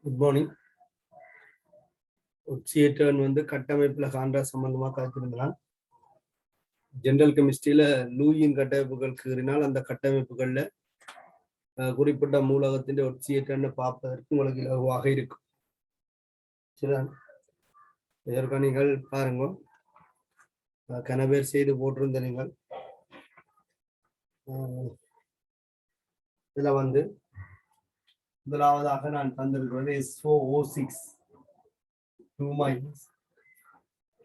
Good morning. ஒட்சியேட்டர்ன் வந்து கட்டமைப்புல காண்ற சம்பந்தமா கருத்திருந்தான். General கெமிஸ்ட்ரியில லூயின் கட்டமைப்புகள் கீறினால் அந்த கட்டமைப்புகள்ல குறிப்பிட்ட மூலகத்தின் ஒட்சியேட்டர்னு பார்ப்பதற்கு உங்களுக்கு இலகுவாக இருக்கும். சரிதான்? இதற்கு நீங்கள் பாருங்க, கனவேர் செய்து போட்டிருந்த நீங்கள் இதுல வந்து முதலாவதாக நான் தந்திருக்கிறது SO6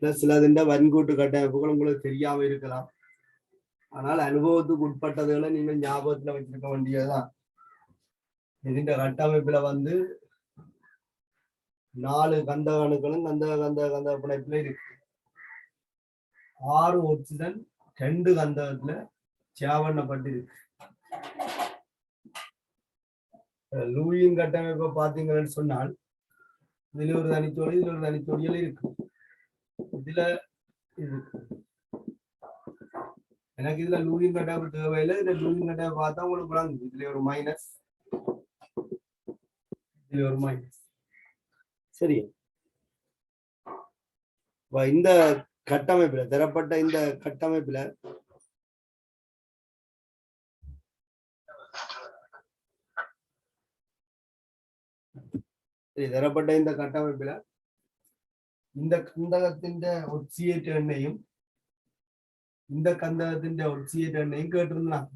2- சிலதுண்ட வன்கூட்டு கட்டமைப்புகள் உங்களுக்கு தெரியாம இருக்கலாம். ஆனால் அனுபவத்துக்கு உட்பட்டதுகளை நீங்கள் ஞாபகத்துல வச்சிருக்க வேண்டியதுதான். இதுண்ட கட்டமைப்புல வந்து 4 கந்தக அணுக்களும் கந்தக பிணைப்புல இருக்கு. 6 ஒட்சிஜன் 2 கந்தகத்துல சேவண்ணப்பட்டிருக்கு. லூயின் கட்டமைப்பை பார்த்தீங்கன்னு சொன்னால் இதுல ஒரு தனிச்சோடி, இதுல ஒரு தனிச்சோடிகள் இருக்கு. இதுல இருக்கு. எனக்கு இதுல லூயின் கட்டமைப்பு தேவையில்லை. இதுல லூயின் கட்டமைப்பு பார்த்தா உங்களுக்கு விளங்குது. இதுல ஒரு மைனஸ், இதுல ஒரு மைனஸ். சரி, இந்த கட்டமைப்புல தரப்பட்ட இந்த கட்டமைப்புல தரப்பட்ட இந்த கட்டமைப்புல இந்த கந்தகத்தின் ஒட்சியேட் எண்ணையும் இந்த கந்தகத்தின் ஒட்சியேட் எண்ணையும் கேட்டிருந்தாங்க.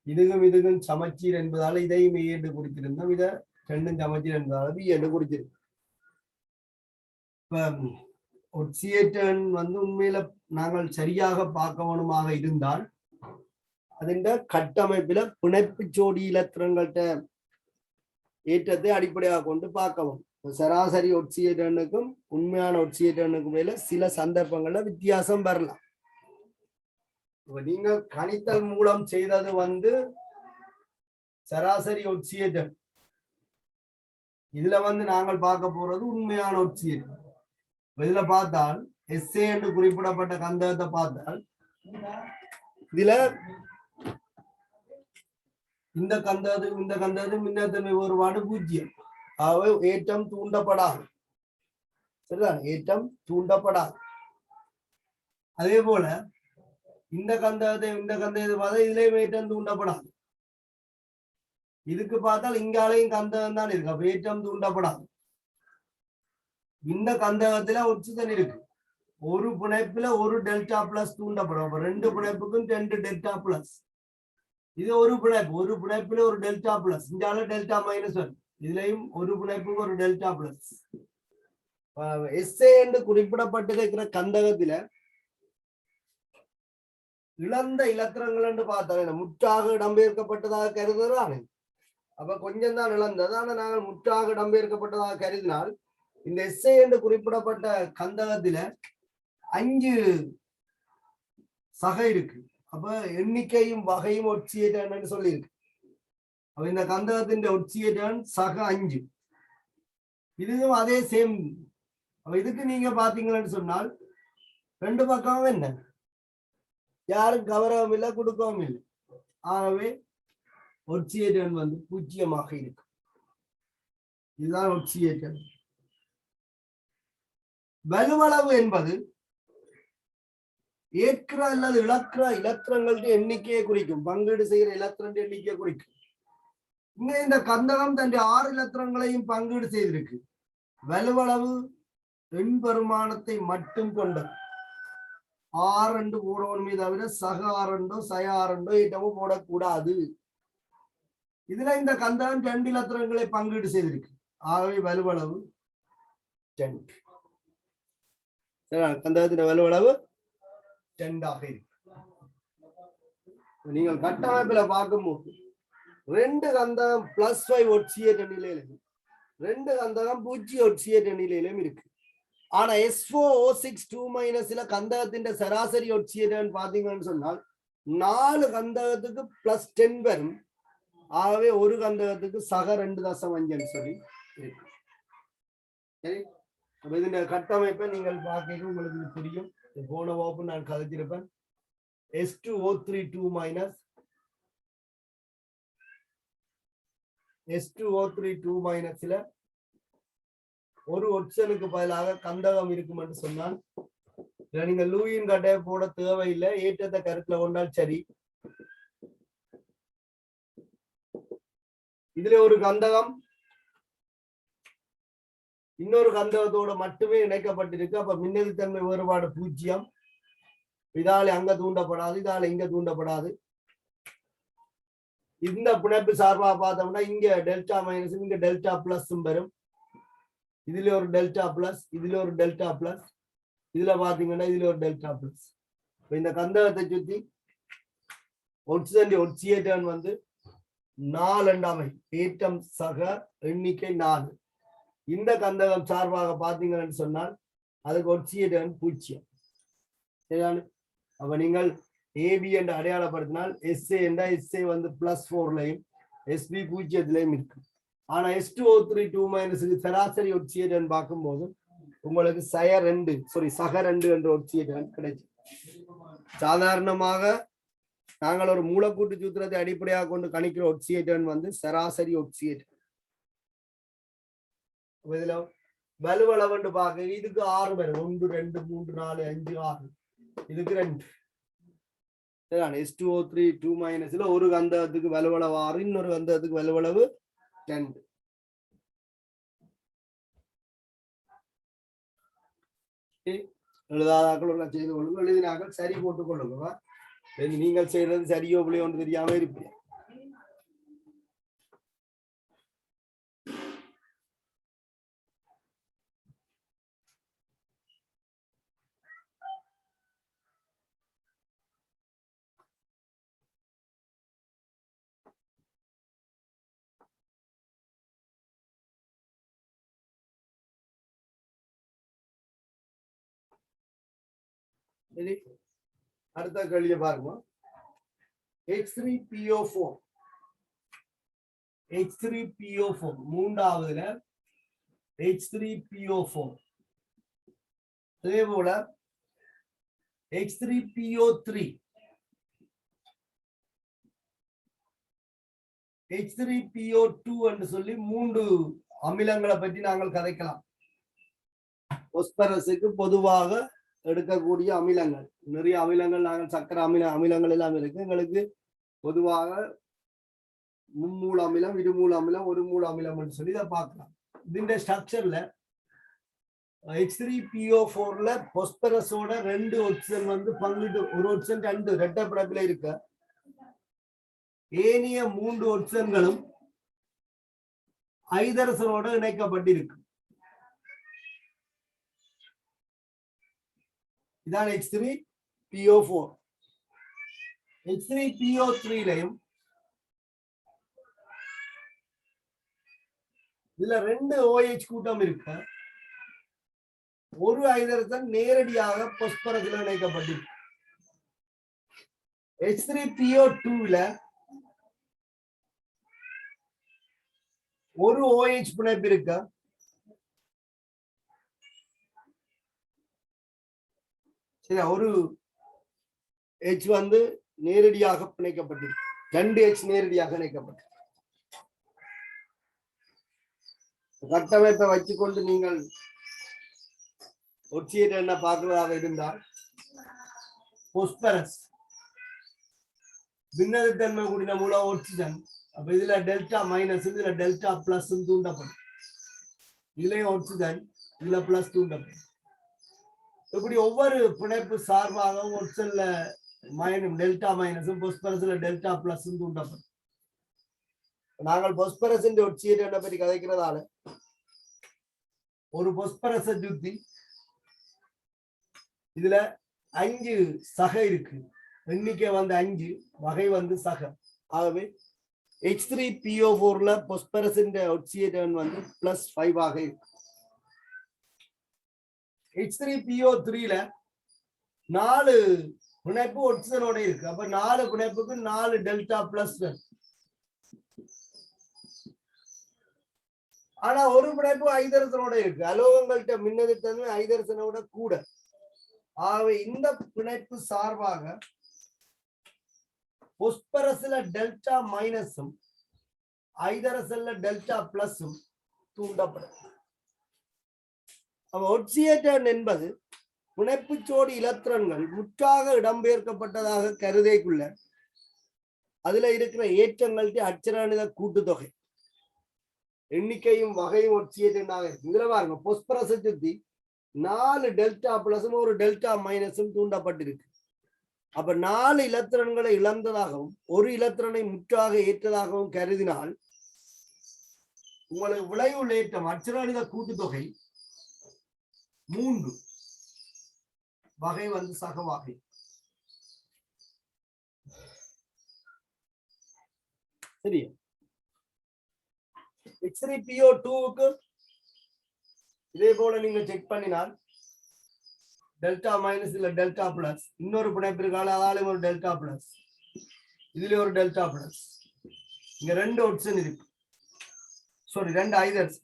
இதுக்கும் சமச்சீர் என்பதால இதையும் என்று குறித்திருந்தோம். இதை ரெண்டும் சமச்சீர் என்பதால என்று குறிச்சிருக்கோம். இப்ப ஒட்சியேட் எண் வந்து உண்மையில நாங்கள் சரியாக பார்க்கவனுமாக இருந்தால் அதிண்ட கட்டமைப்புல பிணைப்பு ஜோடி இலத்திரங்கள்ட்ட ஏற்றத்தை அடிப்படையாக கொண்டு பார்க்கவும். சராசரி ஒட்சியேட் எண்ணுக்கும் உண்மையான ஒட்சியேட் எண்ணுக்கும் மேல சில சந்தர்ப்பங்கள்ல வித்தியாசம் வரலாம். நீங்க கணித்தல் மூலம் செய்தது வந்து சராசரி ஒட்சியேட் எண். இதுல வந்து நாங்கள் பார்க்க போறது உண்மையான ஒட்சியேட். இதுல பார்த்தால் SA என்று குறிப்பிடப்பட்ட கந்தகத்தை பார்த்தால் இதுல இந்த கந்தகத்துக்கு மின்னத்தன்மை வேறுபாடு 0. ஆகவே ஏற்றம் தூண்டப்படாது. சரிதான்? ஏற்றம் தூண்டப்படாது. அதே போல இந்த கந்தகத்தை பார்த்தா இதுலயும் ஏற்றம் தூண்டப்படாது. இதுக்கு பார்த்தால் இங்காலையும் கந்தகம் தான் இருக்கு. அப்ப ஏற்றம் தூண்டப்படாது. இந்த கந்தகத்துல ஒட்சிஜன் இருக்கு. ஒரு பிணைப்புல ஒரு டெல்டா பிளஸ் தூண்டப்படும். அப்ப 2 பிணைப்புக்கும் 2 டெல்டா பிளஸ். இது ஒரு பிணைப்புல ஒரு டெல்டா பிளஸ், இங்கால டெல்டா -1. இதுலயும் ஒரு பிணைப்புக்கு ஒரு டெல்டா பிளஸ். SA என்று குறிப்பிடப்பட்டிருக்கிற கந்தகத்துல இழந்த இலத்திரங்கள் என்று பார்த்தா முற்றாக இடம்பெயர்க்கப்பட்டதாக கருதுகிறானே. அப்ப கொஞ்சம் தான் இழந்தது. ஆனா நாங்கள் முற்றாக இடம்பெயர்க்கப்பட்டதாக கருதினால் இந்த SA என்று குறிப்பிடப்பட்ட கந்தகத்துல 5 சகை இருக்கு. அப்ப எண்ணிக்கையும் வகையும் ஒட்சியேட் சொல்லி இருக்கு. அப்ப இந்த கந்தகத்தின் ஒட்சியேட் சக 5. இதுவும் அதே சேம். அப்ப இதுக்கு நீங்க பாத்தீங்கன்னு சொன்னால் 2 பக்கமும் என்ன, யாரும் கவரவும் இல்லை, கொடுக்கவும் இல்லை. ஆகவே ஒட்சியேட் வந்து 0 இருக்கு. இதுதான் ஒட்சியேட். வலுவளவு என்பது ஏற்கிற அல்லது இழக்கிற இலத்திரங்களுடைய எண்ணிக்கையை குறிக்கும். பங்கீடு செய்கிற இலத்திரன் எண்ணிக்கையை குறிக்கும். இங்க இந்த கந்தகம் தன் 6 இலத்திரங்களையும் பங்கீடு செய்திருக்கு. வலுவளவு எண் பெருமானத்தை மட்டும் கொண்ட 6 போடணும் தவிர சக 6 சய 6 ஏற்றமோ போடக்கூடாது. இதுல இந்த கந்தகம் 2 இலத்திரங்களை பங்கீடு செய்திருக்கு. ஆகவே வலுவளவு 2. கந்தகத்தின் வலுவளவு 2 இருக்கு. நீங்கள் கட்டமைப்புல பார்க்கும்போது 2 கந்தகம் +5 ஒட்சியேட் நிலையிலும் 2 கந்தகம் 0 ஒட்சியேட் நிலையிலும் இருக்கு. ஆனா SO6 2- கந்தகத்தின் சராசரி ஒட்சியேட் பாத்தீங்கன்னு சொன்னால் 4 கந்தகத்துக்கு +10 வரும். ஆகவே ஒரு கந்தகத்துக்கு சக 2.5 சொல்லி இருக்கு. சரி, இதன் கட்டமைப்பை நீங்கள் பார்க்க உங்களுக்கு புரியும். போன வகுப்பு நான் கதைச்சிருப்பேன். S2O3 2- S2O3 2- ஒரு ஒட்சனுக்கு பதிலாக கந்தகம் இருக்கும் என்று சொன்னால் நீங்க லூயின் கட்டையை போட தேவையில்லை, ஏற்றத்தை கருத்துல கொண்டால் சரி. இதுல ஒரு கந்தகம் இன்னொரு கந்தகத்தோட மட்டுமே இணைக்கப்பட்டிருக்கு. அப்ப மின்னெதிர்த்தன்மை வேறுபாடு 0. இதால அங்க தூண்டப்படாது, இதால இங்க தூண்டப்படாது. இந்த பிணைப்பு சார்பா பார்த்தோம்னா இங்க டெல்டா மைனஸ், இங்க டெல்டா பிளஸ் வரும். இதுல ஒரு டெல்டா பிளஸ், இதுல ஒரு டெல்டா பிளஸ், இதுல பாத்தீங்கன்னா இதுல ஒரு டெல்டா பிளஸ். இந்த கந்தகத்தை சுத்தி ஒட்சியேட்டர் வந்து 4 ஏற்றம் சக எண்ணிக்கை 4. இந்த கந்தகம் சார்பாக பாத்தீங்கன்னு சொன்னால் அதுக்கு ஒட்சியேட்டர் 0. சரிதானே? அப்ப நீங்கள் ஏபி என்று அடையாளப்படுத்தினால் எஸ்ஏ என்ற எஸ்ஏ வந்து +4லையும் எஸ்பி 0லையும் இருக்கு. ஆனா S2O3 சராசரி ஒட்சியேட்டர் பார்க்கும்போது உங்களுக்கு சக 2 என்ற ஒட்சியேட்டர் கிடைக்கும். சாதாரணமாக நாங்கள் ஒரு மூலக்கூட்டு சூத்திரத்தை அடிப்படையாக கொண்டு கணிக்கிற ஒட்சியேட்டர் வந்து சராசரி ஒட்சியேட்டர். இதுல வலுவளவு பார்க்க இதுக்கு 6 வரும். 1 2 3 4 5 6, இதுக்கு 2. S2O3 ஒரு கந்தகத்துக்கு வலுவளவு 6, இன்னொரு கந்தகத்துக்கு வலுவளவு 2. எழுதாதாக்கள் செய்து கொள்ளுங்க, எழுதினாக்கள் சரி போட்டுக் கொள்ளுங்க. நீங்கள் செய்யறது சரியோ பிள்ளையோ ஒன்று தெரியாம இருப்பீங்க. அடுத்த கேள்வியை பாருங்க. H3PO4 மூன்றாவதுல H3PO4, அதே போல H3PO3, H3PO2 என்று சொல்லி 3 அமிலங்களை பற்றி நாங்கள் கதைக்கலாம். பொஸ்பரஸுக்கு பொதுவாக எடுக்கக்கூடிய அமிலங்கள் நிறைய அமிலங்கள், நாங்கள் சக்கர அமிலங்கள் எல்லாம் இருக்கு. எங்களுக்கு பொதுவாக மும்மூல அமிலம், இருமூல அமிலம், ஒரு மூல அமிலம் சொல்லி இதை பார்க்கலாம். இந்த ஸ்ட்ரக்சர்ல H3PO4ல பொஸ்பரஸோட 2 ஒட்சன் வந்து பங்கிட்டு, ஒரு ஒட்சன் 2 இரட்டை பிணைப்புல இருக்க, ஏனைய 3 ஒட்சன்களும் ஐதரசனோட இணைக்கப்பட்டிருக்கு. இதான் H3PO4. H3PO3லையும் இதுல 2 OH கூட்டம் இருக்கு. ஒரு ஐதரசன் நேரடியாக பொஸ்பரஸ்ல இணைக்கப்பட்டிருக்கு. H3PO2ல ஒரு OH பிணைப்பு இருக்கு. சரி, ஒரு H வந்து நேரடியாக பிணைக்கப்பட்டிருக்கு, 2 H நேரடியாக இணைக்கப்பட்டிருக்கு. கட்டமைப்பை வச்சுக்கொண்டு நீங்கள் ஒட்சியேட்டர் என்ன பார்க்கிறதாக இருந்தால், பொஸ்பரஸ் பின்னத்தன்மை கூடின மூல ஆக்சிஜன். அப்ப இதுல டெல்டா மைனஸ், இதுல டெல்டா பிளஸ் தூண்டப்படும். இதுலயும் ஆக்சிஜன், இதுல பிளஸ் தூண்டப்படும். இப்படி ஒவ்வொரு பிணைப்பு சார்பாகவும் ஒட்சன்ல டெல்டா மைனஸும் பொஸ்பரஸ்ல டெல்டா பிளஸ் தூண்டப்படும். நாங்கள் பொஸ்பரஸ் ஒட்சியேட்டர் பற்றி கதைக்கிறதால ஒரு பொஸ்பரஸை சுத்தி இதுல 5 சக இருக்கு. எண்ணிக்கை வந்து 5, வகை வந்து சக. ஆகவே H3PO4ல பொஸ்பரஸ் ஒட்சியேட்டர் வந்து +5 ஆக இருக்கு. H3PO3ல 4 பிணைப்பு ஒட்சிஜனோட இருக்கு. அப்ப 4 பிணைப்புக்கு 4 டெல்டா பிளஸ். ஆனா ஒரு பிணைப்பு ஐதரசனோட இருக்கு. அலோகங்கள்ட்ட மின்னெதிர்த்தன்மை ஐதரசனோட கூட. ஆகவே இந்த பிணைப்பு சார்பாக பொஸ்பரஸ்ல டெல்டா மைனஸும் ஐதரசன்ல டெல்டா பிளஸும் தூண்டப்படும். ஒட்சியேட்டன் என்பது பிணைப்புச்சோடி இலத்திரன்கள் முற்றாக இடம்பெயர்க்கப்பட்டதாக கருதைக்குள்ள அதுல இருக்கிற ஏற்றங்கள்ட்ட அச்சராணித கூட்டுத்தொகை எண்ணிக்கையும் வகையும் ஒட்சியேட்டனாக இதுல பாருங்க பொஸ்பரஸை சுத்தி 4 டெல்டா பிளஸும் ஒரு டெல்டா மைனஸும் தூண்டப்பட்டிருக்கு. அப்ப 4 இலத்திரன்களை இழந்ததாகவும் ஒரு இலத்திரனை முற்றாக ஏற்றதாகவும் கருதினால் உங்களுக்கு விளைவுள்ள ஏற்றம் அச்சராணித கூட்டுத்தொகை 3 வகை சக வகை. சரியா? X3PO2க்கு இதே போல நீங்க செக் பண்ணினால் டெல்டா மைனஸ் இல்ல டெல்டா பிளஸ் இன்னொரு பிணைப்பு இருக்கால அதால ஒரு டெல்டா பிளஸ் இதுல ஒரு டெல்டா பிளஸ் இங்க 2 ஆப்ஷன் இருக்கு. சாரி 2 ஐதர்ஸ்.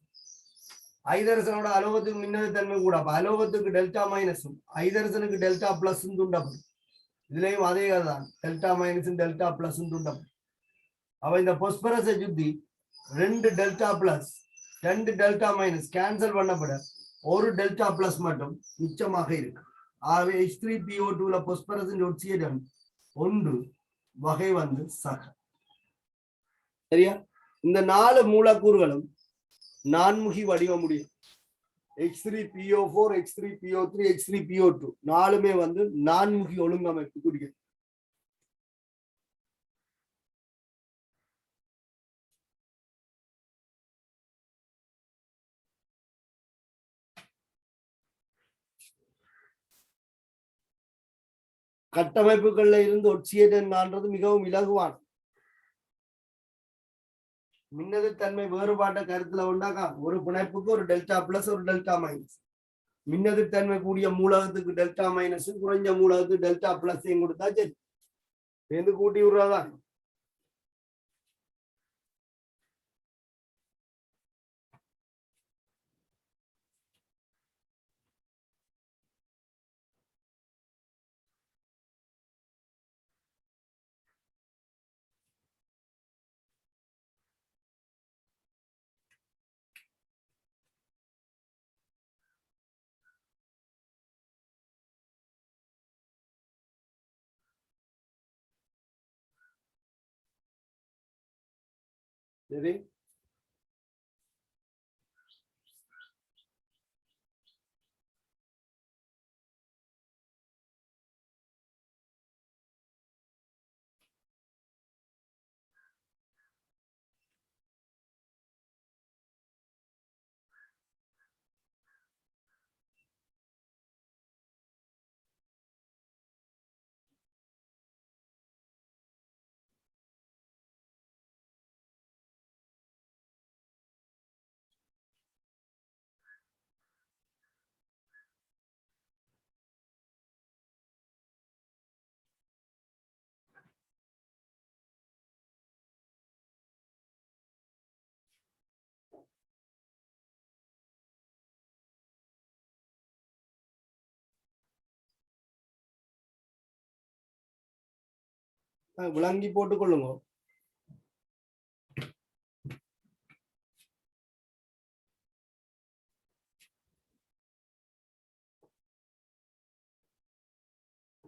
ஐதர்சனோட அலோகத்துக்கு மின்னணுத்தன்மை கூட அப்ப அலோகத்துக்கு டெல்டா மைனஸும் ஐதர்சனுக்கு டெல்டா பிளஸும் தூண்டப்படும். இதுலயும் அதே தான் டெல்டா மைனஸும் டெல்டா பிளஸும் தூண்டப்படும். அவ இந்த பொஸ்பரஸை சுத்தி 2 delta plus 2 delta minus cancel பண்ணப்பட ஒரு டெல்டா பிளஸ் மட்டும் மிச்சமாக இருக்கு. ஆகவே H3PO2ல பொஸ்பரஸின் ஒட்சியேட்டம் 1 வகை சக. சரியா? இந்த 4 மூலக்கூறுகளும் நான்முகி வடிவம் முடியும். H3PO4, H3PO3, H3PO2 நாலுமே நான்முகி ஒழுங்கமைப்பு குறிக்கிறது. கட்டமைப்புகள்ல இருந்து ஒட்சியேட்டன் காண்றது மிகவும் இலகுவான மின்னெதிர்த்தன்மை வேறுபாட்டை கருத்துல உண்டாக்கா ஒரு பிணைப்புக்கு ஒரு டெல்டா பிளஸ் ஒரு டெல்டா மைனஸ். மின்னெதிர்த்தன்மை கூடிய மூலகத்துக்கு டெல்டா மைனஸ் குறைஞ்ச மூலகத்துக்கு டெல்டா பிளஸ் கொடுத்தா சரி சேர்ந்து கூட்டி விடுறதான். சரி, விளங்கி போட்டுக் கொள்ளுங்க.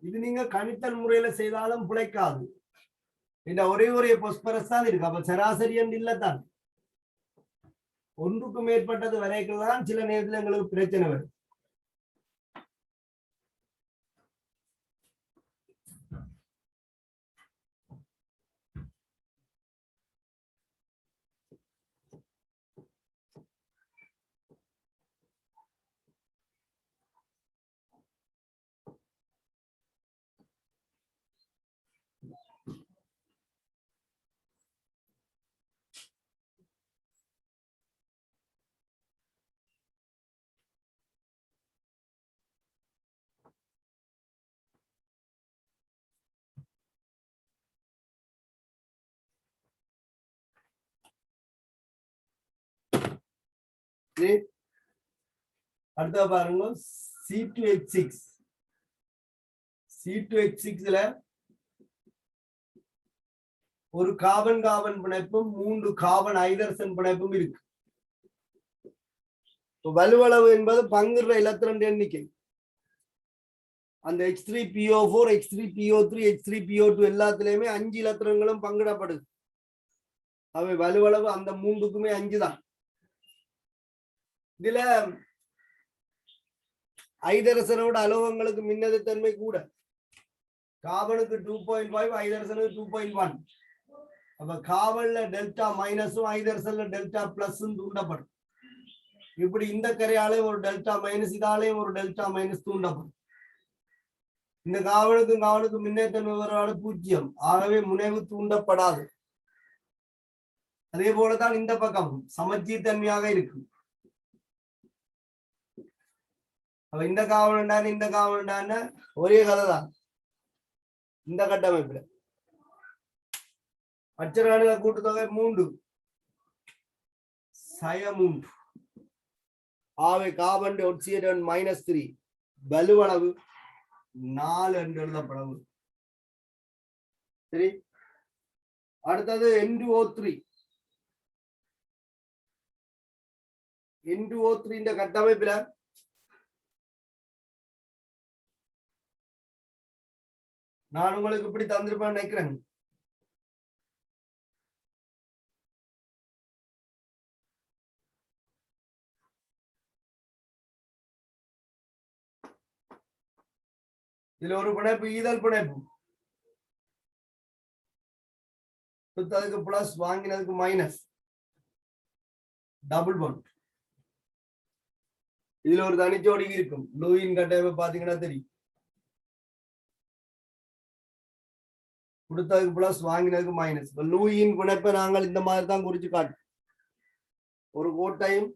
இது நீங்க கணித்தல் முறையில செய்தாலும் பிழைக்காது. இந்த ஒரே பொஸ்பரஸ் தான் இருக்கு. அப்ப சராசரி என்று இல்லத்தான் ஒன்றுக்கு மேற்பட்டது வரைக்கும் தான் சில நேரத்தில் எங்களுக்கு பிரச்சனை வரும். அடுத்த பாருங்க C2H6. C2H6ல ஒரு கார்பன் கார்பன் பிணைப்பும் 3 கார்பன் ஹைட்ரஜன் பிணைப்பும் இருக்கு. வலுவளவு என்பது பங்குற இலத்திரன் எண்ணிக்கை. அந்த H3PO4 H3PO3 H3PO2 எல்லாத்திலயுமே 5 இலத்திரங்களும் பங்கிடப்படுது. அவை வலுவளவு அந்த மூன்றுக்குமே 5 தான். இதுல ஐதரசனோட அலோகங்களுக்கு மின்னணுத்தன்மை கூட. கார்பனுக்கு 2.5, ஐதரசனுக்கு 2.1. அப்ப கார்பன்ல டெல்டா மைனஸும் ஐதரசன்ல டெல்டா பிளஸும் தூண்டப்படும். இப்படி இந்த கரையாலையும் ஒரு டெல்டா மைனஸ், இதாலையும் ஒரு டெல்டா மைனஸ் தூண்டப்படும். இந்த காவலுக்கு மின்னேற்றன்மை வருவாடு 0. ஆகவே முனைவு தூண்டப்படாது. அதே போலதான் இந்த பக்கம் சமச்சீர் தன்மையாக இருக்கும். அப்ப இந்த காவலண்டான இந்த காவலண்டான ஒரே கதை தான். இந்த கட்டமைப்புல அச்சரான கூட்டுத்தொகை 3 -3. ஆகவே கார்பன் டை ஆக்சைடு -3, வலுவளவு 4 என்று எழுதப்படும். சரி, அடுத்தது N2O3. N2O3 இந்த கட்டமைப்புல நான் உங்களுக்கு இப்படி தந்திருப்பேன் நினைக்கிறேன். இதுல ஒரு பிணைப்பு ஈதல் பிணைப்பு, அதுக்கு பிளஸ் வாங்கினதுக்கு மைனஸ், டபுள் பாண்ட். இதுல ஒரு தனிச்சோடி இருக்கும். லூயின் கட்டமைப்பு பாத்தீங்கன்னா தெரியும். கொடுத்ததுக்கு பிளஸ் வாங்கினதுக்கு மைனஸ். லூயின் பிணைப்பை நாங்கள் இந்த மாதிரி தான் குறிச்சு காட்டும். ஒரு கோட்டையும்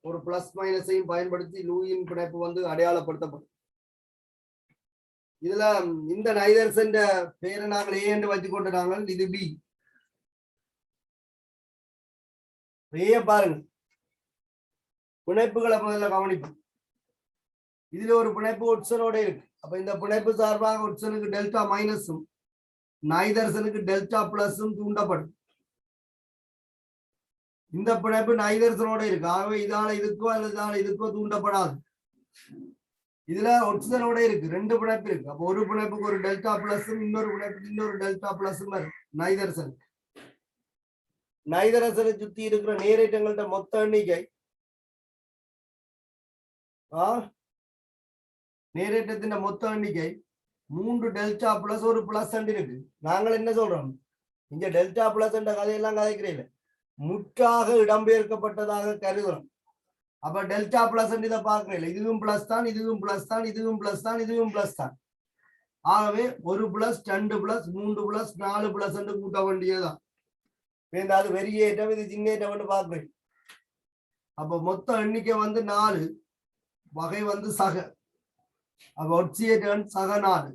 ஒரு பிளஸ் மைனஸையும் பயன்படுத்தி லூயின் பிணைப்பு வந்து அடையாளப்படுத்தப்படும். இதுல இந்த நைதர்சன் பேரை நாங்கள் ஏ என்று வச்சு கொண்டு நாங்கள் இது பி. ஏ பாருங்க, பிணைப்புகளை முதல்ல கவனிப்போம். இதுல ஒரு பிணைப்பு ஒட்சனோட இருக்கு. அப்ப இந்த பிணைப்பு சார்பாக ஒட்சனுக்கு டெல்டா மைனஸும் நைதர்சனுக்கு டெல்டா பிளஸும் தூண்டப்படும். இந்த பிணைப்பு நைதர்சனோட இருக்கு. ஆகவே இதால இதுக்கோ அல்லது இதால இதுக்கோ தூண்டப்படாது. இதுல ஒட்சனோட இருக்கு. 2 பிணைப்பு இருக்கு. அப்ப ஒரு பிணைப்புக்கு ஒரு டெல்டா பிளஸும் இன்னொரு பிணைப்புக்கு இன்னொரு டெல்டா பிளஸும் நைதர்சன். நைதரசனை சுத்தி இருக்கிற நேரேற்றங்கள்ட்ட மொத்த எண்ணிக்கை நேரேற்றத்தின் மொத்த எண்ணிக்கை 3 டெல்டா பிளஸ் ஒரு பிளஸ் இருக்கு. நாங்கள் என்ன சொல்றோம், இங்க டெல்டா பிளஸ் என்ற கதையெல்லாம் கதைக்கிறேன், முற்றாக இடம்பெயர்க்கப்பட்டதாக கருதுறோம். அப்ப டெல்டா பிளஸ் இதை பார்க்கிறேன், இதுவும் பிளஸ் தான், இதுவும் பிளஸ் தான், இதுவும் பிளஸ் தான், இதுவும் பிளஸ் தான். ஆகவே ஒரு பிளஸ் 2 பிளஸ் 3 பிளஸ் 4 பிளஸ் என்று கூட்ட வேண்டியதுதான். அது பெரிய ஏற்றம், இது சின்ன ஏற்றம் பார்க்கிறேன். அப்ப மொத்த எண்ணிக்கை வந்து 4, வகை வந்து சக. அப்ப ஒட்சியேட்டன் சக 4.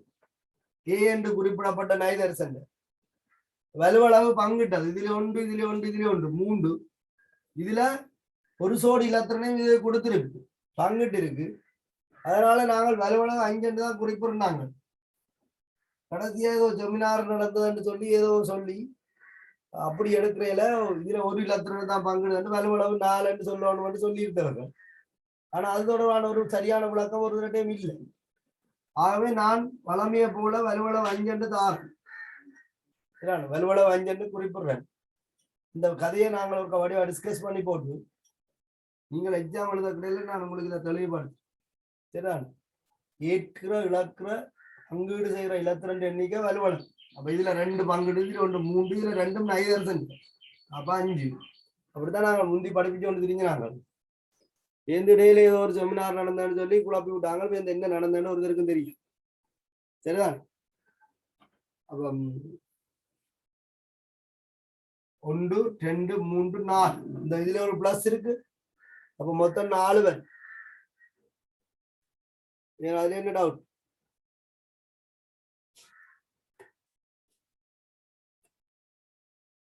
ஏ என்று குறிப்பிடப்பட்ட நைதர்சன் வலுவளவு பங்கிட்டது. இதுல 1, இதுல 1, இதுல 1, 3. இதுல ஒரு சோடி இலத்திரனையும் இது கொடுத்திருக்கு, பங்கிட்டு இருக்கு. அதனால நாங்கள் வலுவளவு 5 என்று தான் குறிப்பிடுறாங்க. கடைசியா ஏதோ செமினார் நடந்ததுன்னு சொல்லி ஏதோ சொல்லி அப்படி எடுக்கிறதுல இதுல ஒரு இலத்திரனை தான் பங்குடு வலுவளவு 4 என்று சொல்லணும்னு சொல்லி இருந்தவங்க. ஆனா அது தொடர்பான ஒரு சரியான விளக்கம் ஒரு டைம் இல்லை. ஆகவே நான் வளமையை போல வலுவளவு 5 என்று தாரேன், வலுவளவு 5 என்று குறிப்பிடுறேன். இந்த கதையை நாங்கள் ஒரு வடிவா டிஸ்கஸ் பண்ணி போட்டு நீங்கள் எக்ஸாம் எழுத கிடையாது, நான் உங்களுக்கு இதை தெளிவுபடுத்தேன். சரிதான், ஏற்கிற இழக்கிற பங்கீடு செய்கிற இலத்திரன் எண்ணிக்கை வலுவளவு. அப்ப இதுல 2 பங்குடு, இதுல 1 3, இதுல 2 நைதர்சன், அப்ப 5. அப்படித்தான் நாங்கள் முந்தி படிப்பிச்சு கொண்டு திரிஞ்சாங்க. எந்த இடையில ஏதோ ஒரு செமினார் நடந்தான்னு சொல்லி குழப்பி விட்டாங்க. என்ன நடந்தேன்னு ஒருத்தருக்கும் தெரியும். சரிதான், அப்ப 1 2 3 4 இந்த இதுல ஒரு பிளஸ் இருக்கு. அப்ப மொத்தம் 4 பேர். அதுல என்ன டவுட்?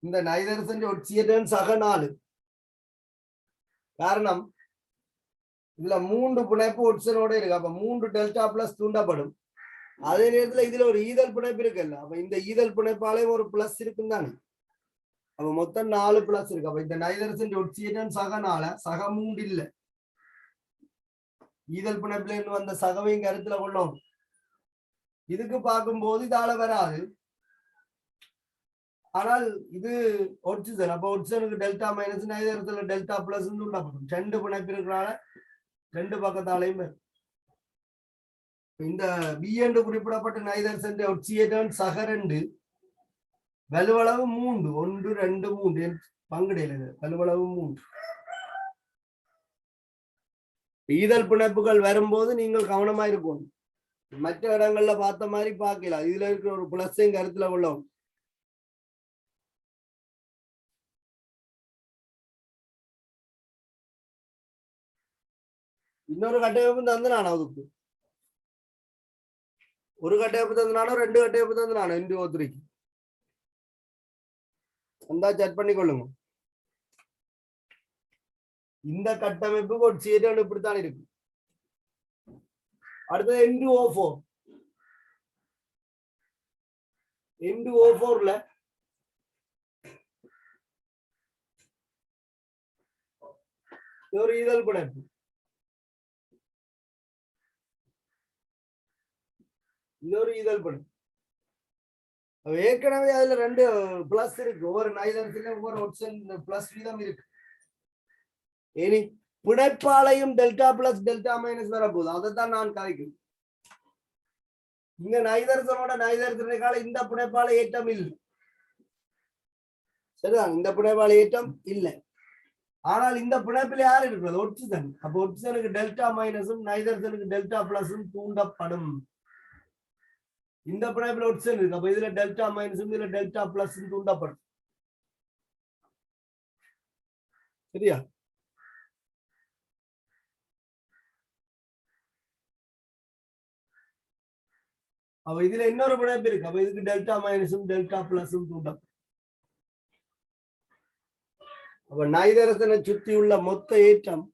இந்த நைதர்சன் ஒட்சியேட்டன் சக 4. காரணம் இதுல 3 பிணைப்பு ஒட்சனோட இருக்கு. அப்ப 3 டெல்டா பிளஸ் தூண்டப்படும். அதே நேரத்துல இதுல ஒரு ஈதல் பிணைப்பு இருக்குல்ல, அப்ப இந்த ஈதல் பிணைப்பாலே ஒரு பிளஸ் இருக்குன்னு தானே. அப்ப மொத்தம் 4 பிளஸ் இருக்கு. அப்ப இந்த நைதர்சன் ஒட்சியேட்டன் சக 4, சக 3 இல்ல. ஈதல் பிணைப்புல இருந்து வந்த சகவையும் கருத்துல கொள்ளும். இதுக்கு பார்க்கும்போது இதால வராது. ஆனால் இது ஒட்சிசன். அப்ப ஒட்சிசனுக்கு டெல்டா மைனஸ் நைதரத்துல டெல்டா பிளஸ் உண்டாப்படும். ரெண்டு பிணைப்பு இருக்கிறனால ரெண்டு பக்கத்தாலையும் வரும். இந்த பி என்று குறிப்பிடப்பட்ட நைதரசன் ஒட்சியேட்டன் சக 2 வலுவளவு 3 1 2 3 பங்குடையில வலுவளவு 3. ஈதல் பிணைப்புகள் வரும்போது நீங்கள் கவனமா இருக்கணும். மற்ற இடங்கள்ல பார்த்த மாதிரி பார்க்கலாம். இதுல இருக்கிற ஒரு பிளஸையும் கருத்துல கொள்ளும். இன்னொரு கட்டமைப்பு தந்து அதுக்கு ஒரு கட்டமைப்பு தந்தனாலும் 2 கட்டமைப்பு தந்து இன்டு O3க்கு வந்தா செக் பண்ணி கொள்ளுங்க. இந்த கட்டமைப்பு ஒரு சீரியல் இப்படித்தான் இருக்கு. அடுத்தது N2O4. N2O4ல ஒரு ஈதல் பிணைப்பு. இன்னொரு ஈதல் பிணைப்பு. ஏற்கனவே அதுல 2 பிளஸ் இருக்கு. ஒவ்வொரு நைதரத்துல ஒவ்வொரு ஆப்ஷன் பிளஸ் வீதம் இருக்கு. இனி பிணைப்பாலையும் டெல்டா பிளஸ் டெல்டா மைனஸ் வரப்போகுது. அதைத்தான் நான் கதைக்கிறேன். இங்க நைதரசனோட நைதரசனை இந்த பிணைப்பால ஏற்றம் இல்லை. சரிதான், இந்த பிணைப்பால ஏற்றம் இல்லை. ஆனால் இந்த பிணைப்பில் யார் இருக்கிறது? ஒட்சிசன். அப்ப ஒட்சிசனுக்கு டெல்டா மைனஸும் நைதரசனுக்கு டெல்டா பிளஸும் தூண்டப்படும். இந்த பிணைப்பில் ஒட்சிசன் இருக்கு. அப்ப இதுல டெல்டா மைனஸும் இதுல டெல்டா பிளஸும் தூண்டப்படும். சரியா? அப்ப இதுல இன்னொரு பிணைப்பு இருக்கு. அப்ப இதுக்கு டெல்டா மைனஸும் டெல்டா பிளஸும் தூண்டப்படும். அப்ப நைதரசனை சுற்றியுள்ள மொத்த ஏற்றம்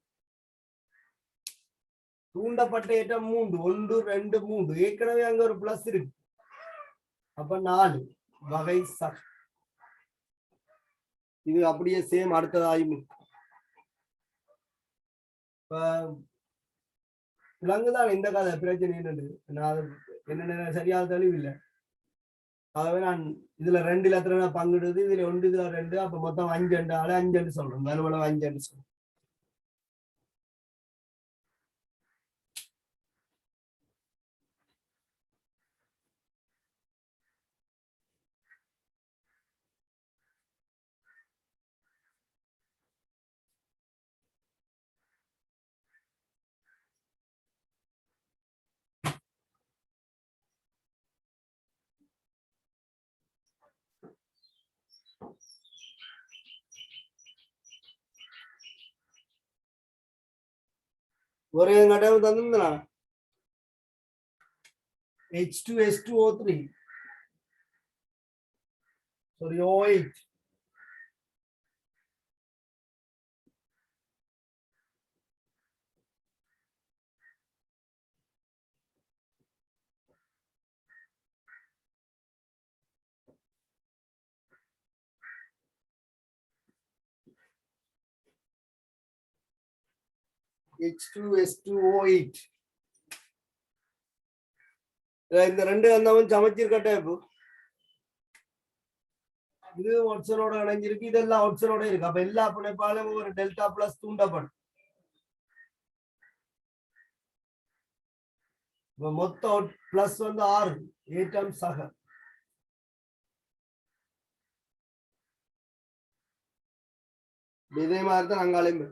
தூண்டப்பட்ட ஏற்றம் 3 1 2 3. ஏற்கனவே அங்க ஒரு பிளஸ் இருக்கு. அப்ப 4 வகை சக. இது அப்படியே சேம் அடுத்ததாயும் விலங்குதான் இந்த கதை பிரச்சனை என்னன்னு நான் என்னென்ன சரியாக தெளிவு இல்லை. ஆகவே நான் இதுல 2 எத்தனை பங்குடுது, இதுல 1 இதுல 2. அப்ப மொத்தம் 5 5 சொல்றேன். வலுவளவு 5 சொல்றேன். ஒரே கட்டமைப்பு தந்துருந்தா H2S2O3 sorry O8. H2S2O8 இந்த 2 கந்தமும் சமச்சீர் இப்போ இது ஒட்சனோட இணைஞ்சிருக்கு. இதெல்லாம் ஒட்சனோட இருக்கு. அப்ப எல்லா பிணைப்பாலும் ஒரு டெல்டா பிளஸ் தூண்டப்படும். மொத்த பிளஸ் 6 ஏற்றம் சக. இதே மாதிரி தான் அங்காலையும்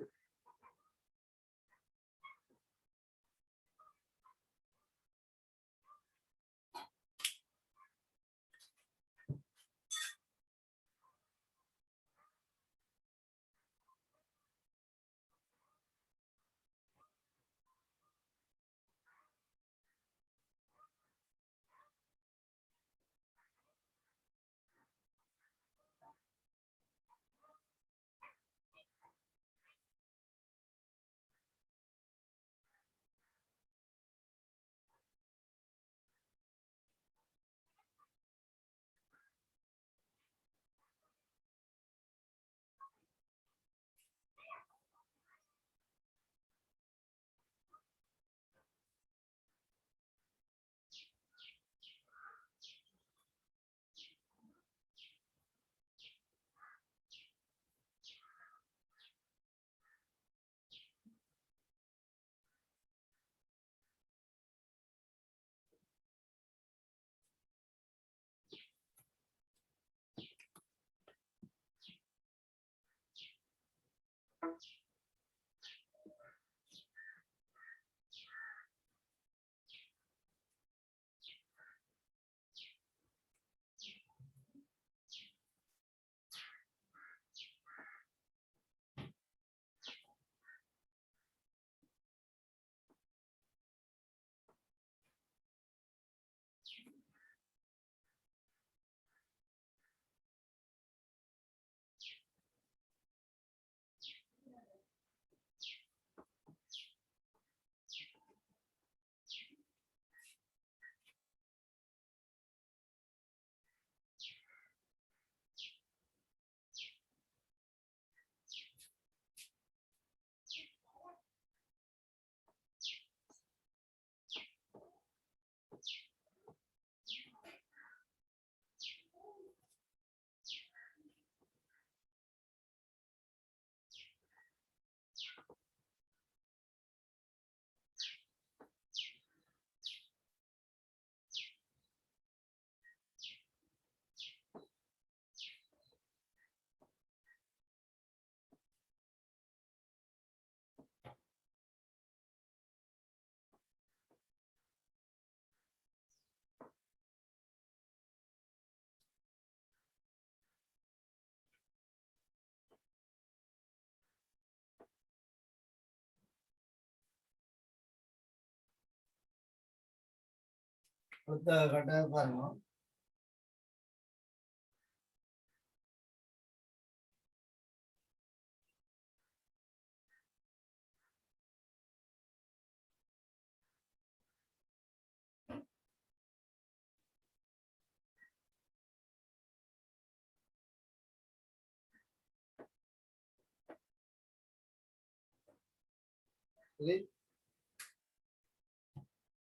அடுத்த கட்டம் பாருங்க.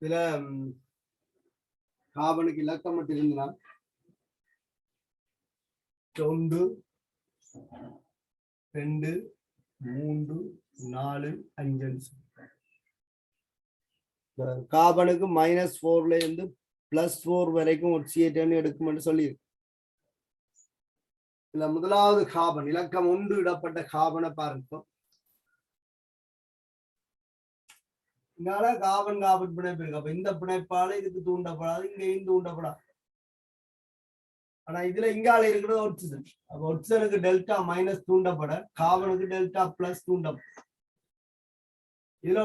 இதுல காபனுக்கு இலக்கம் மட்டும் இருந்தால் 1 2 3 4 5 காபனுக்கு -4ல இருந்து +4 வரைக்கும் ஒட்சியேட்டர்னு எடுக்கும்னு சொல்லியிருக்கு. இதுல முதலாவது காபன் இலக்கம் 1 இடப்பட்ட காபனை பாருங்க. இதனால காபன் காபன் பிணைப்பு இருக்கு. அப்ப இந்த பிணைப்பால இதுக்கு தூண்டப்படாது, இங்கேயும் தூண்டப்படாது. ஆனா இதுல இங்கால இருக்கிறது ஒட்சிஜன். அப்ப ஒட்சிஜனுக்கு டெல்டா மைனஸ் தூண்டப்பட காபனுக்கு டெல்டா பிளஸ் தூண்டப்படும். இதுல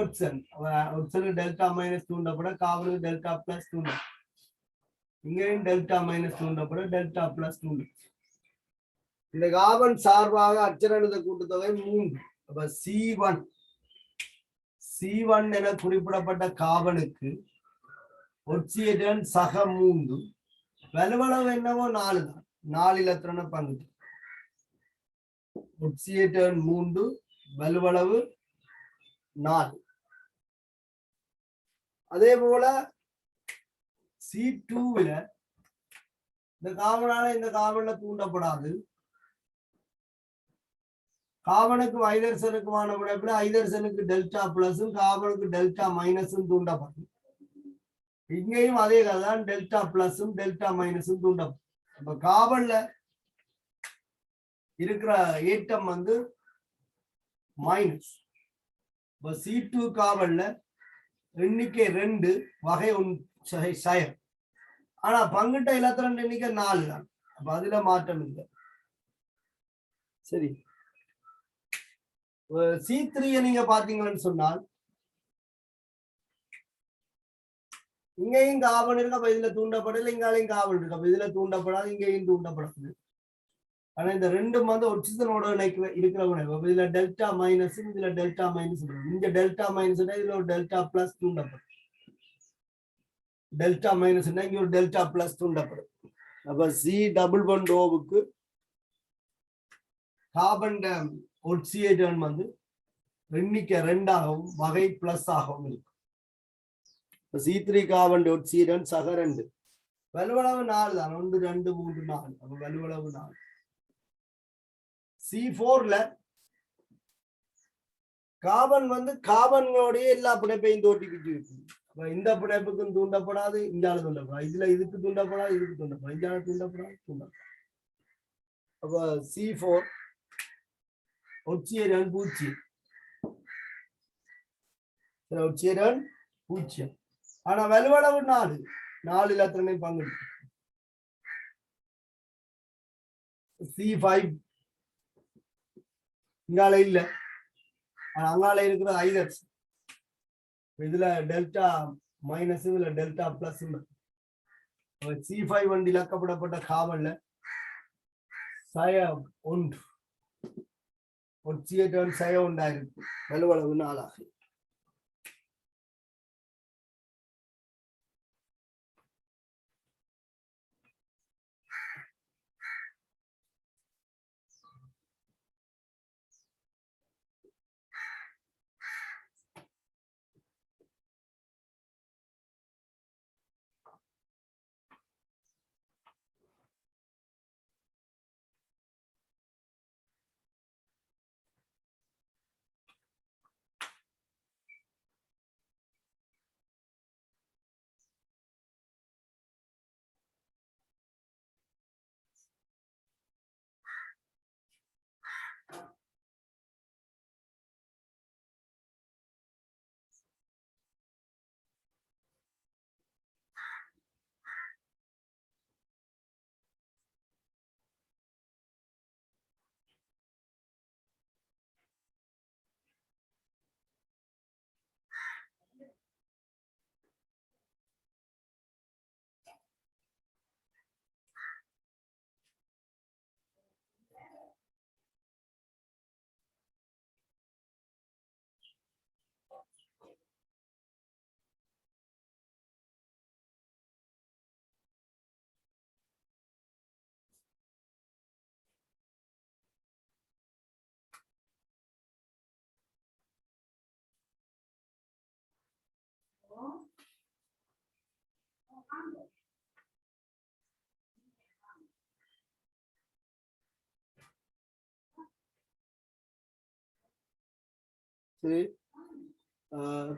ஒட்சிஜனுக்கு டெல்டா மைனஸ் தூண்டப்பட காபனுக்கு டெல்டா பிளஸ் தூண்டப்படும். இங்கேயும் டெல்டா மைனஸ் தூண்டப்பட டெல்டா பிளஸ் தூண்டும். இந்த காபன் சார்பாக அச்சரணித கூட்டுத்தொகை 3. அப்ப C1 என குறிப்பிடப்பட்ட காபனுக்கு ஒட்சியேட்டன் சக 3, வலுவளவு என்னவோ 4 தான். 4 இலத்திரன பங்கு. ஒட்சியேட்டன் 3, வலுவளவு 4. அதே போல C2 இந்த காபனால இந்த காபன்ல தூண்டப்படாது. காபனுக்கு ஐதர்சனுக்குமான விடைப்புல ஐதர்சனுக்கு டெல்டா பிளஸும் காபனுக்கு டெல்டா மைனஸும் தூண்டப்படும். இங்கேயும் அதே கதைதான், டெல்டா பிளஸும் டெல்டா மைனஸும் தூண்டப்படும். அப்ப காபன்ல இருக்கிற ஏற்றம் மைனஸ். இப்ப C2 காபன்ல எண்ணிக்கை 2, வகை சயம். ஆனா பங்கிட்ட இலத்திரன் எண்ணிக்கை 4 தான். அப்ப அதுல மாற்றம் இல்லை. சரி, C3 நீங்க பாத்தீங்கன்னு சொன்னால் இங்கேயும் காபன் இருக்கு. அப்ப இதுல தூண்டப்படல, இங்காலையும் காபன் இருக்கு. அப்ப இதுல தூண்டப்படாது, இங்கேயும் தூண்டப்படாது. ஆனா இந்த ரெண்டும் ஒட்சிஜனோட இருக்கிற உணவு. இதுல டெல்டா மைனஸ், இதுல டெல்டா மைனஸ். இங்க டெல்டா மைனஸ், இதுல ஒரு டெல்டா பிளஸ் தூண்டப்படும். டெல்டா மைனஸ் இங்க ஒரு டெல்டா பிளஸ் தூண்டப்படும். அப்ப C++க்கு கார்பன் ஒட்சியேட்டன் எண்ணிக்கை 2 ஆகவும் வகை பிளஸ் ஆகவும் இருக்கும். C3 கார்பன் ஒட்சியேட்டன் சக 2, வலுவளவு 4 தான். 1 2 3 4. அப்ப வலுவளவு 4. C4ல கார்பன் கார்பனோடைய எல்லா பிணைப்பையும் தோட்டிக்கிட்டு இருக்கு. அப்ப இந்த பிணைப்புக்கும் தூண்டப்படாது, இந்தால தூண்டப்படாது. இதுல இதுக்கு தூண்டப்படாது, இதுக்கு தூண்டப்படாது, இந்தால தூண்டப்படாது. அப்ப C4 ஒட்சியரன் பூஜ்ஜியம். ஒட்சியரன் பூஜ்ஜியம். ஆனா வலுவளவு 4 4 இலத்திரனையும் பங்கெடுத்து C5 இங்கால இல்ல, ஆனா அங்கால இருக்கிற ஐதர்ஸ். இதுல டெல்டா மைனஸ், இதுல டெல்டா பிளஸ். C5 வண்டி இலக்கப்படப்பட்ட காவல்ல சய 1 ஒட்சியரன் சய 1 ஆயிருக்கு. வலுவளவு 4 ஆகும்.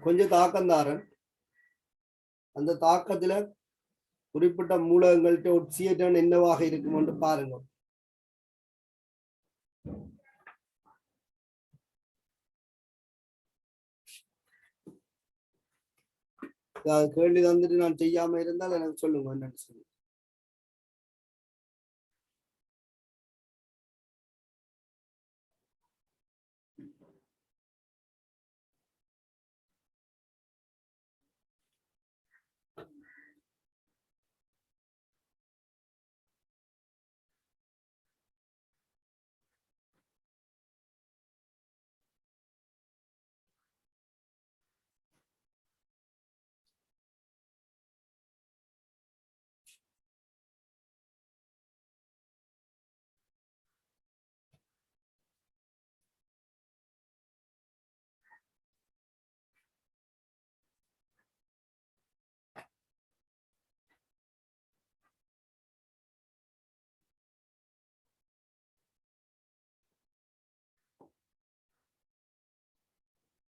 கொஞ்சம் தாக்கந்தாரன். அந்த தாக்கத்துல குறிப்பிட்ட மூலகங்கள்ட்ட ஒட்சியேற்றம் என்னவாக இருக்கும் என்று பாருங்க. கேள்வி தந்துட்டு நான் செய்யாம இருந்தால் எனக்கு சொல்லுங்க என்னன்னு சொல்லி.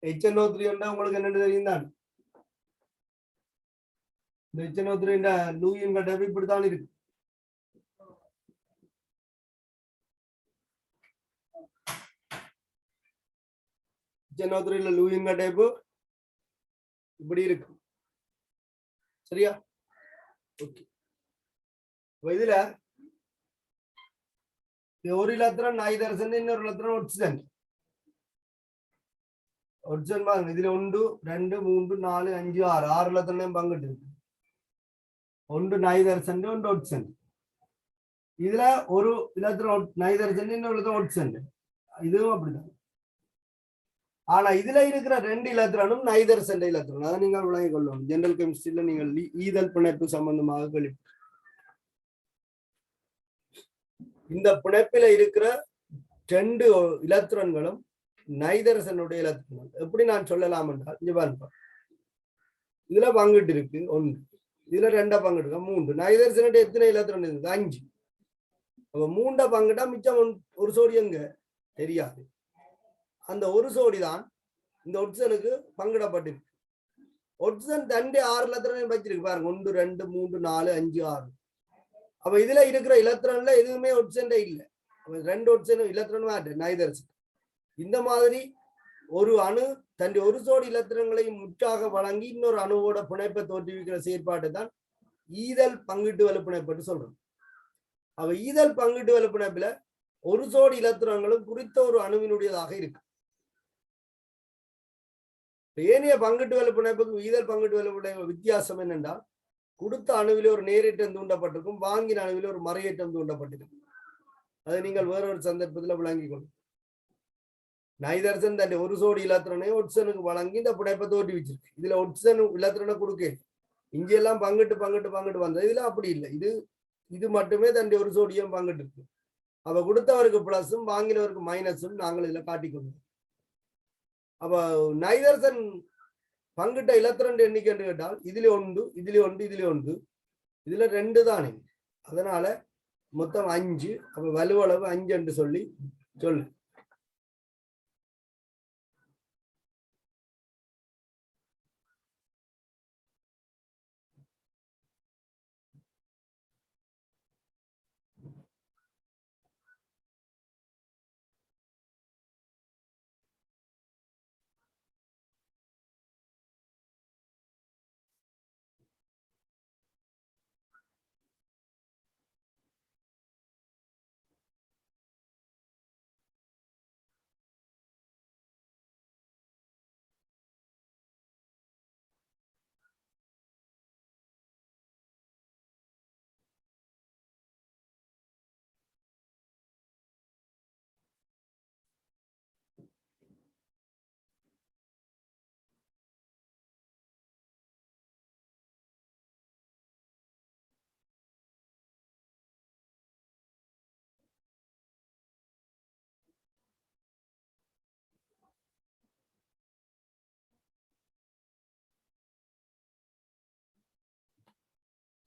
HNO3 உங்களுக்கு என்னன்னு தெரியும் தான். இந்த HNO3 லூயின் கட்டமைப்பு இப்படித்தான் இருக்கு. HNO3 லூயின் கட்டமைப்பு இப்படி இருக்கு. சரியா? ஓகே. இதுல ஒரு இலத்திரன் நைதரசன், இன்னொரு இலத்திரன் ஒட்சிஜன். ஒட்சிஜன் பாருங்க, இதுல 1 2 3 4 5 6 6 இலத்திரனையும் பங்கிட்டு இருக்கு. 1 நைதரசன், 1 ஒட்சிஜன். இதுல ஒரு இலத்திரன் நைதரசன், இன்னொரு இலத்திரன் ஒட்சிஜன். இதுவும் அப்படிதான். ஆனா இதுல இருக்கிற 2 இலத்திரனும் நைதரசன் இலத்திரன். அதை நீங்கள் விளங்கிக் கொள்ளணும். ஜெனரல் கெமிஸ்ட்ரியில நீங்கள் ஈதல் பிணைப்பு சம்பந்தமாக கேள்வி. இந்த பிணைப்பில இருக்கிற 2 இலத்திரன்களும் நைதரசனுடைய இலத்திரன்கள். எப்படி நான் சொல்லலாம் என்றால், இங்க பாருங்க, இதுல பங்கிட்டு இருக்கு 1, இதுல 2 பங்கிட்டு இருக்கு 3. நைதரசனுடைய எத்தனை இலத்திரன் இருக்கு? 5. அப்ப 3 பங்கிட்டா மிச்சம் ஒரு சோடி எங்க தெரியாது. அந்த ஒரு சோடி தான் இந்த ஒட்சனுக்கு பங்கிடப்பட்டிருக்கு. ஒட்சன் தண்டே 6 இலத்திரனை வச்சிருக்கு பாருங்க, 1 2 3 4 5 6. அப்ப இதுல இருக்கிற இலத்திரன்ல எதுவுமே ஒட்சன்டே இல்லை. 2 ஒட்சன் இலத்திரன் நைதரசன். இந்த மாதிரி ஒரு அணு தன் ஒரு ஜோடி இலத்திரங்களை முற்றாக வழங்கி இன்னொரு அணுவோட பிணைப்பை தோற்றுவிக்கிற செயற்பாட்டை தான் ஈதல் பங்கீட்டு வலுப்பிணைப்பு சொல்றோம். அவ ஈதல் பங்கீட்டு வலுப்பிணைப்புல ஒரு ஜோடி இலத்திரங்களும் குறித்த ஒரு அணுவினுடையதாக இருக்கு. ஏனைய பங்கீட்டு வலுப்பிணைப்புக்கு ஈதல் பங்கீட்டு வலுப்பிணைப்பு வித்தியாசம் என்னென்றால், கொடுத்த அணுவிலே ஒரு நேரேற்றம் தூண்டப்பட்டிருக்கும், வாங்கின அணுவிலே ஒரு மறையேற்றம் தூண்டப்பட்டிருக்கும். அதை நீங்கள் வேறொரு சந்தர்ப்பத்தில் விளங்கிக் கொள்ளும். நைதர்சன் தன் ஒரு சோடி இலத்திரனை ஒட்சனுக்கு வழங்கி இந்த பிணைப்பை தோற்றி வச்சிருக்கு. இதுல ஒட்சன் இலத்திரனை கொடுக்க இங்கெல்லாம் பங்கிட்டு வந்தது. இதுல அப்படி இல்லை. இது மட்டுமே தன் ஒரு சோடியம் பங்கிட்டு இருக்கு. அவ கொடுத்தவருக்கு பிளஸும் வாங்கினவருக்கு மைனஸும் நாங்கள் இதுல காட்டிக்கொண்டோம். அப்ப நைதர்சன் பங்கிட்ட இலத்திரன் எண்ணிக்கை என்று கேட்டால் இதுல ஒன்று, இதுல 2 தானே. அதனால மொத்தம் 5. அப்ப வலுவளவு 5 என்று சொல்லு.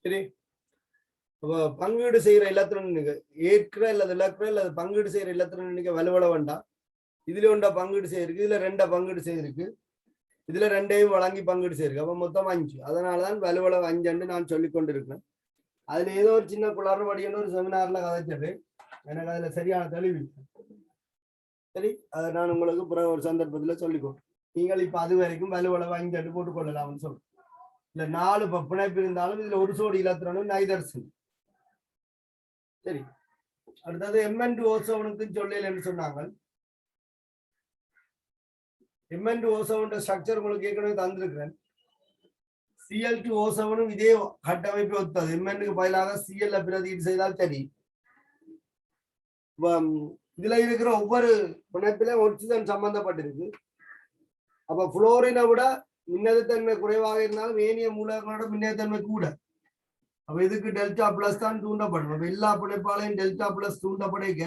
சரி, பங்கீடு செய்யற இலத்திரன் ஏற்கிற அல்லது இலக்கிற அல்லது பங்கீடு செய்யற இலத்திரன் எண்ணிக்கை வலுவள வேண்டாம். இதுல ஒன்றா பங்கீடு செய்யிருக்கு, இதுல 2 பங்கீடு செய்திருக்கு, இதுல 2ஐயும் வழங்கி பங்கீடு செய்யிருக்கு. அப்ப மொத்தம் 5. அதனாலதான் வலுவளவு 5 நான் சொல்லிக் கொண்டிருக்கேன். அதுல ஏதோ ஒரு சின்ன குளறுபடின்னு ஒரு செமினார்ல கதைச்சது. எனக்கு அதுல சரியான தெளிவு. சரி, அதை நான் உங்களுக்கு பிறகு ஒரு சந்தர்ப்பத்துல சொல்லிக்கொண்டு நீங்கள் இப்ப அது வரைக்கும் வலுவளவு 5 போட்டுக்கொள்ளலாம்னு சொல்றேன். இல்ல 4 பிணைப்பு இருந்தாலும் இதுல ஒரு சோடி இலத்திரனும் நைதர்சன். சரி, அடுத்தது Mn2O7 சொல்லலன்னு சொன்னாங்க. Mn2O7 ஸ்ட்ரக்சர் உங்களுக்கு ஏற்கனவே தந்திருக்கிறேன். Cl2O7 இதே கட்டமைப்பு ஒத்தது. Mn பதிலாக Cl பிரதியீடு செய்தால் சரி. இதுல இருக்கிற ஒவ்வொரு பிணைப்பிலும் ஆக்சிஜன் சம்பந்தப்பட்டிருக்கு. அப்ப புளோரினை விட மின்னழுத்தன்மை குறைவாக இருந்தாலும் ஏனைய மூலங்களோட மின்னழுத்தன்மை கூட. அப்ப இதுக்கு டெல்டா பிளஸ் தான் தூண்டப்படும். அப்ப எல்லா பிணைப்பாலையும் டெல்டா பிளஸ் தூண்டப்படைக்க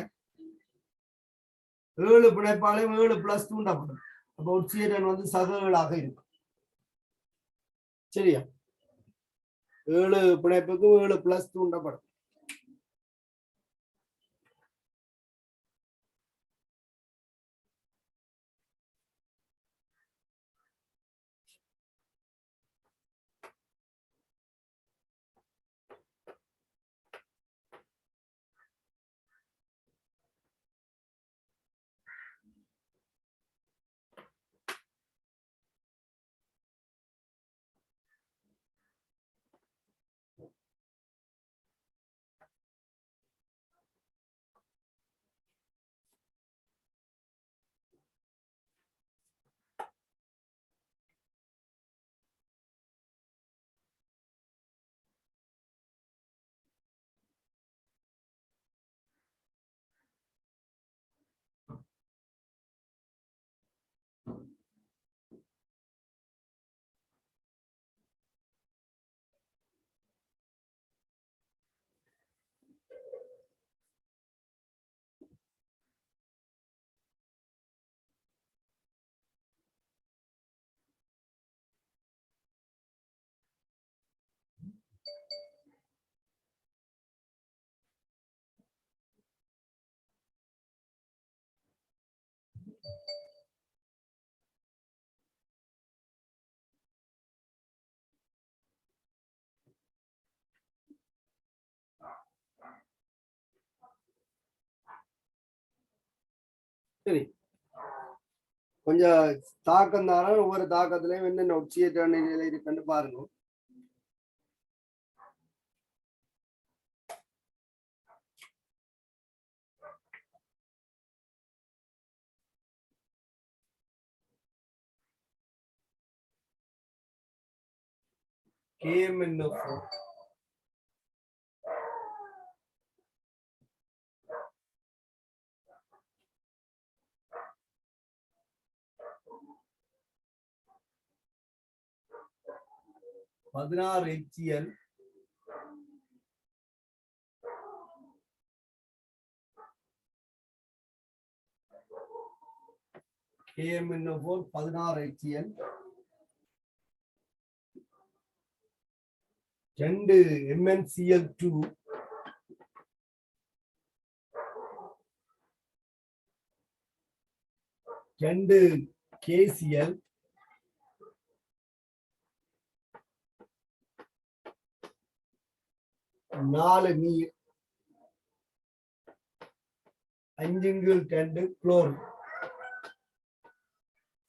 7 பிணைப்பாலையும் 7 பிளஸ் தூண்டப்படும். அப்ப ஆக்சிஜன் சகங்களாக இருக்கும். சரியா, 7 பிணைப்புக்கும் 7 பிளஸ் தூண்டப்படும். சரி, கொஞ்சம் தாக்கம் தானே, ஒவ்வொரு தாக்கத்திலையும் என்னென்ன ஒட்சியேற்ற நிலையில இருக்குன்னு பாருங்க. KMnO4 16 HCl KMnO4 16 HCl 2 MnCl2 2 KCl 4 நீர் 5 குளோர்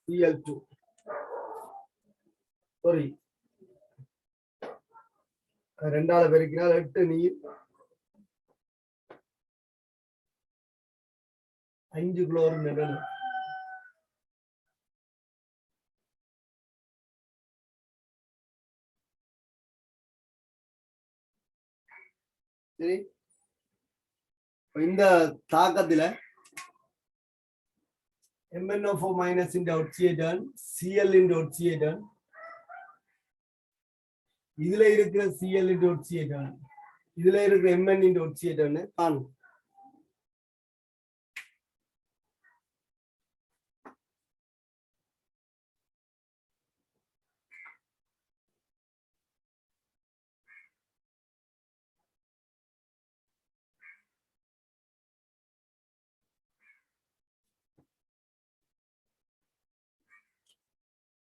Cl2 சாரி 2ஆல பெருக்கினால் 8 நீர் 5 குளோர் நிழல். சரி, இந்த தாக்கத்துல MnO4 minus into oxygen, Cl into oxygen, இதுல இருக்கிற Cl into oxygen, இதுல இருக்கிற Mn into oxygen காணும்.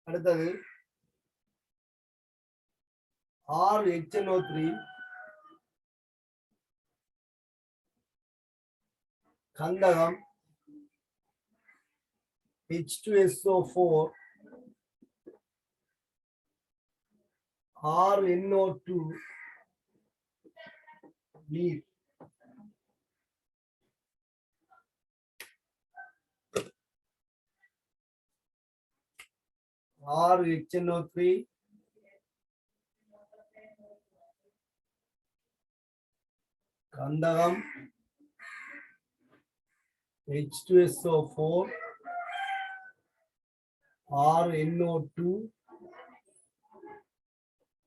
அடுத்தது RHNO3 கந்தகம் H2SO4 RNO2 நீர். RHNO3 கந்தகம் H2SO4 RNO2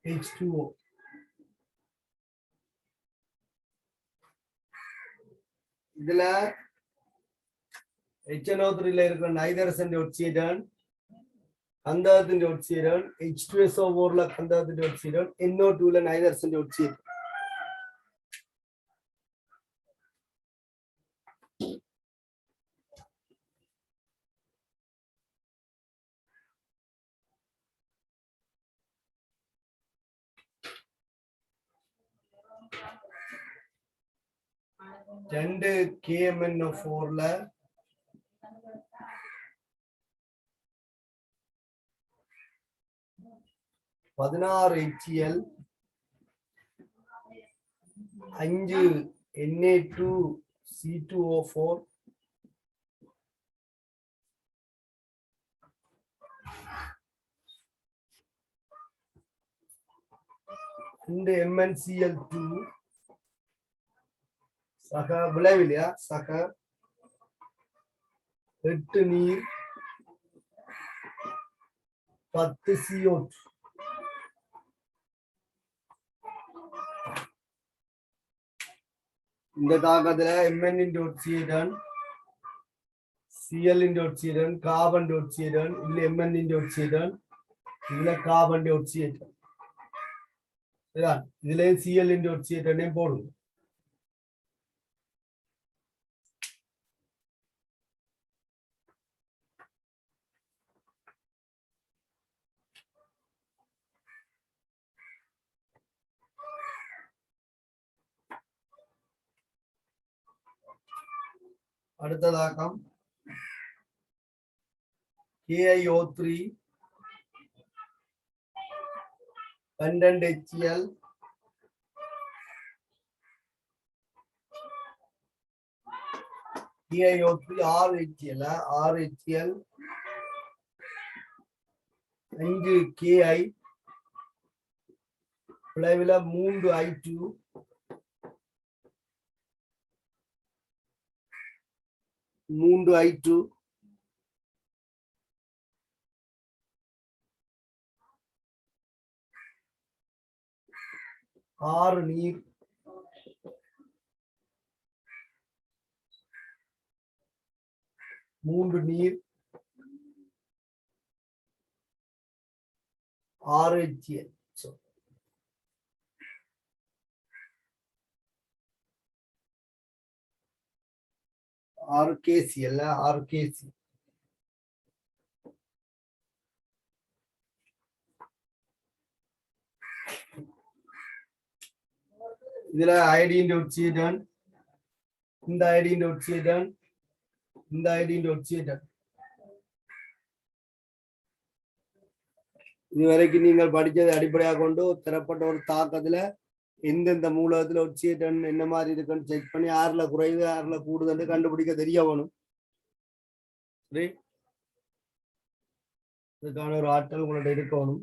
H2O. இதுல HNO3 ல இருக்கிற நைதரசன் ஆக்சிஜன், கந்தகத்தின் ஆக்சிஜன், H2SO4 ல கந்தகத்தின் ஆக்சிஜன், NO2 ல நைதரசன் ஆக்சிஜன். ரெண்டு KMnO4 ல 16 HCl 5 Na2C2O4 2 MnCl2 சக விளைவில்லையா சக 8 நீர் 10 CO2. இந்த தாக்கத்துல Mn into oxygen, Cl into oxygen, carbon oxygen, இல்ல Mn into oxygen, இல்ல carbon oxygen. இதுல Cl into oxygen போடுங்க. அடுத்ததாக்கம் KiO3 12 HCl KiO3 6 HCl 6 HCl 5 Ki விளைவில் 3 I2 3 I2 6 நீர் 3 நீர் 6 HCl 6 KCl 6 KC இதுல iodine oxidant இந்த iodine oxidant இந்த iodine oxidant இதுவரைக்கும் நீங்கள் படிச்சதை அடிப்படையாக கொண்டு தரப்பட்ட ஒரு தாக்கத்துல எந்தெந்த மூலகத்துல oxidant என்ன மாதிரி இருக்குன்னு செக் பண்ணி 6ல குறைவு 6ல கூடுதல் கண்டுபிடிக்க தெரிய வேணும். சரி, இதுக்கான ஒரு ஆற்றல் உங்கள்ட்ட இருக்கணும்.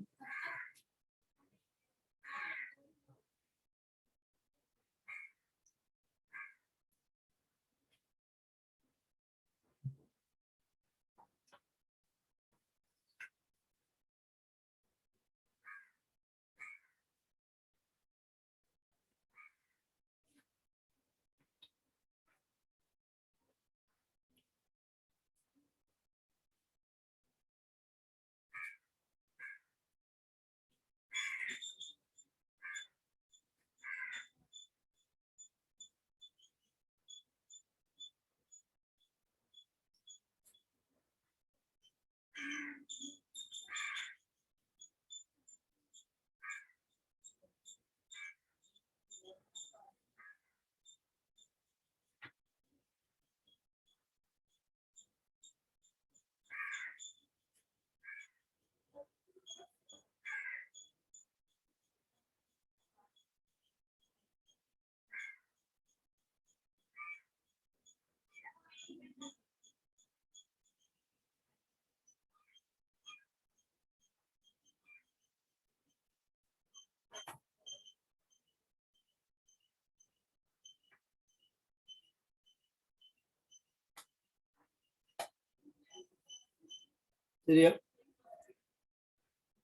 சரியா,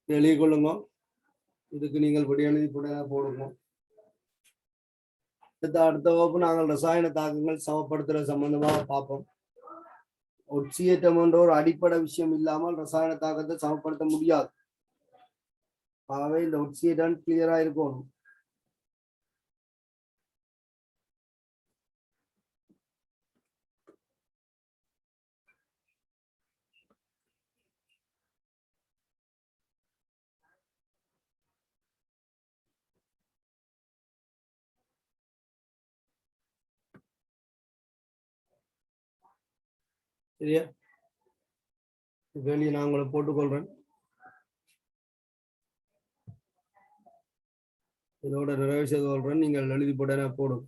எழுதி கொள்ளுங்க. இதுக்கு நீங்கள் படி எழுதி போடுங்க. அடுத்த வகுப்பு நாங்கள் ரசாயன தாக்கங்கள் சமப்படுத்துற சம்பந்தமாக பார்ப்போம். ஒட்சியேற்றம் என்ற ஒரு அடிப்படை விஷயம் இல்லாமல் ரசாயன தாக்கத்தை சமப்படுத்த முடியாது. ஆகவே இந்த ஒட்சியேட்டன் கிளியரா இருக்கணும். சரியா, வெளியே நான் உங்களை போட்டுக்கொள்றேன். இதோட நிறைவு செய்து கொள்றேன். நீங்கள் எழுதி போட போடும்.